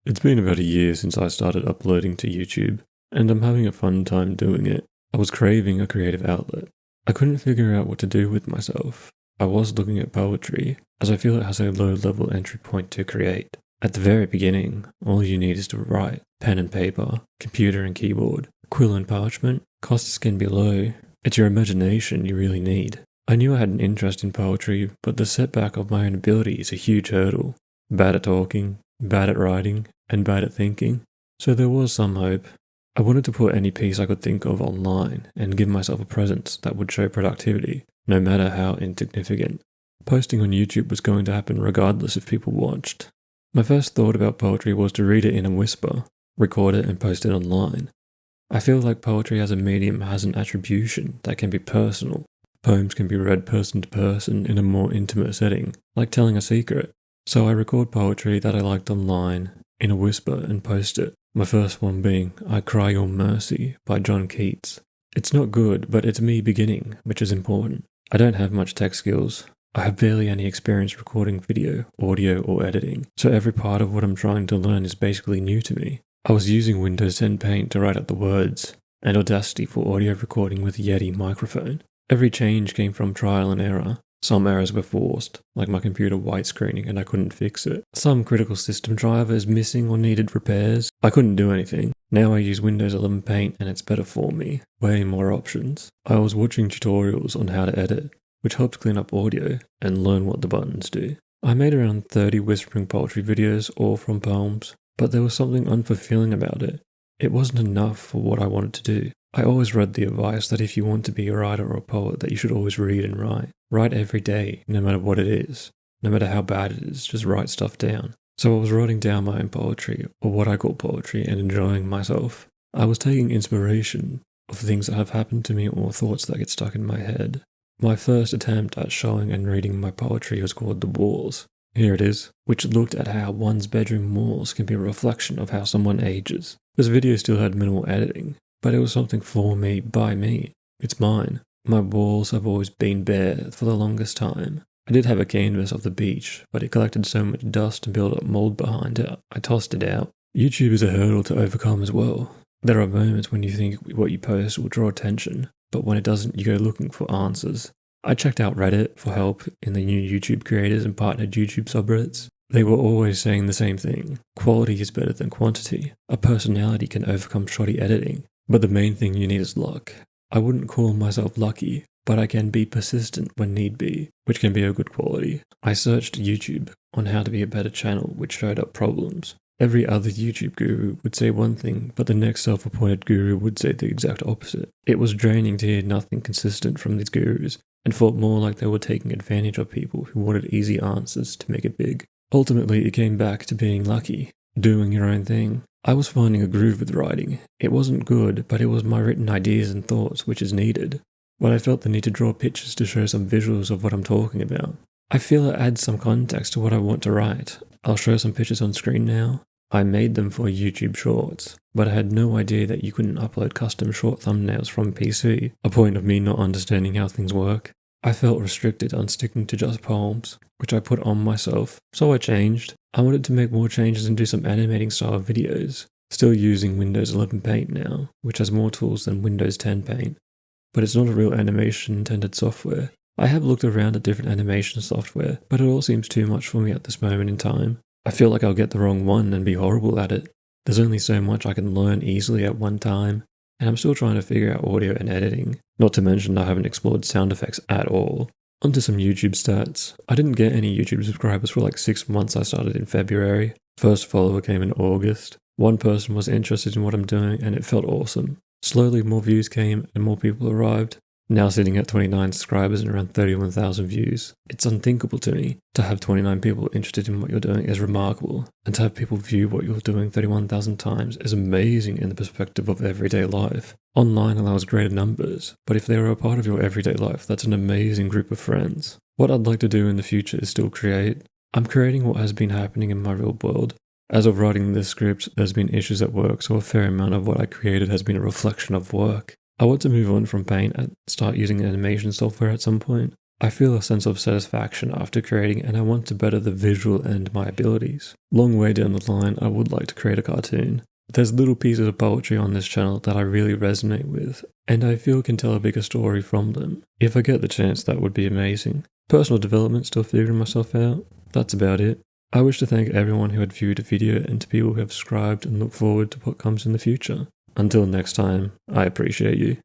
It's been about a year since I started uploading to YouTube, and I'm having a fun time doing it. I was craving a creative outlet. I couldn't figure out what to do with myself. I was looking at poetry, as I feel it has a low-level entry point to create. At the very beginning, all you need is to write, pen and paper, computer and keyboard, quill and parchment. Costs can be low. It's your imagination you really need. I knew I had an interest in poetry, but the setback of my own ability is a huge hurdle. Bad at talking, bad at writing, and bad at thinking. So there was some hope. I wanted to put any piece I could think of online and give myself a presence that would show productivity, no matter how insignificant. Posting on YouTube was going to happen regardless if people watched. My first thought about poetry was to read it in a whisper, record it and post it online. I feel like poetry as a medium has an attribution that can be personal. Poems can be read person to person in a more intimate setting, like telling a secret. So I record poetry that I liked online, in a whisper, and post it. My first one being I Cry Your Mercy by John Keats. It's not good, but it's me beginning, which is important. I don't have much tech skills. I have barely any experience recording video, audio, or editing, so every part of what I'm trying to learn is basically new to me. I was using Windows 10 Paint to write out the words, and Audacity for audio recording with a Yeti microphone. Every change came from trial and error. Some errors were forced, like my computer white-screening and I couldn't fix it. Some critical system driver is missing or needed repairs. I couldn't do anything. Now I use Windows 11 Paint and it's better for me. Way more options. I was watching tutorials on how to edit, which helps clean up audio and learn what the buttons do. I made around 30 whispering poetry videos, all from poems, but there was something unfulfilling about it. It wasn't enough for what I wanted to do. I always read the advice that if you want to be a writer or a poet, that you should always read and write. Write every day, no matter what it is. No matter how bad it is, just write stuff down. So I was writing down my own poetry, or what I call poetry, and enjoying myself. I was taking inspiration of things that have happened to me or thoughts that get stuck in my head. My first attempt at showing and reading my poetry was called The Walls. Here it is, which looked at how one's bedroom walls can be a reflection of how someone ages. This video still had minimal editing, but it was something for me, by me. It's mine. My walls have always been bare for the longest time. I did have a canvas of the beach, but it collected so much dust and built up mold behind it, I tossed it out. YouTube is a hurdle to overcome as well. There are moments when you think what you post will draw attention, but when it doesn't, you go looking for answers. I checked out Reddit for help in the new YouTube creators and partnered YouTube subreddits. They were always saying the same thing. Quality is better than quantity. A personality can overcome shoddy editing. But the main thing you need is luck. I wouldn't call myself lucky, but I can be persistent when need be, which can be a good quality. I searched YouTube on how to be a better channel, which showed up problems. Every other YouTube guru would say one thing, but the next self-appointed guru would say the exact opposite. It was draining to hear nothing consistent from these gurus, and felt more like they were taking advantage of people who wanted easy answers to make it big. Ultimately, it came back to being lucky, doing your own thing. I was finding a groove with writing. It wasn't good, but it was my written ideas and thoughts which is needed. But I felt the need to draw pictures to show some visuals of what I'm talking about. I feel it adds some context to what I want to write. I'll show some pictures on screen now. I made them for YouTube Shorts, but I had no idea that you couldn't upload custom short thumbnails from PC, a point of me not understanding how things work. I felt restricted on sticking to just poems, which I put on myself, so I changed. I wanted to make more changes and do some animating style videos, still using Windows 11 Paint now, which has more tools than Windows 10 Paint, but it's not a real animation intended software. I have looked around at different animation software, but it all seems too much for me at this moment in time. I feel like I'll get the wrong one and be horrible at it. There's only so much I can learn easily at one time, and I'm still trying to figure out audio and editing, not to mention I haven't explored sound effects at all. Onto some YouTube stats. I didn't get any YouTube subscribers for like 6 months. I started in February. First follower came in August. One person was interested in what I'm doing and it felt awesome. Slowly more views came and more people arrived. Now sitting at 29 subscribers and around 31,000 views. It's unthinkable to me. To have 29 people interested in what you're doing is remarkable. And to have people view what you're doing 31,000 times is amazing in the perspective of everyday life. Online allows greater numbers, but if they are a part of your everyday life, that's an amazing group of friends. What I'd like to do in the future is still create. I'm creating what has been happening in my real world. As of writing this script, there's been issues at work, so a fair amount of what I created has been a reflection of work. I want to move on from Paint and start using animation software at some point. I feel a sense of satisfaction after creating, and I want to better the visual and my abilities. Long way down the line, I would like to create a cartoon. There's little pieces of poetry on this channel that I really resonate with, and I feel can tell a bigger story from them. If I get the chance, that would be amazing. Personal development, still figuring myself out. That's about it. I wish to thank everyone who had viewed the video and to people who have subscribed and look forward to what comes in the future. Until next time, I appreciate you.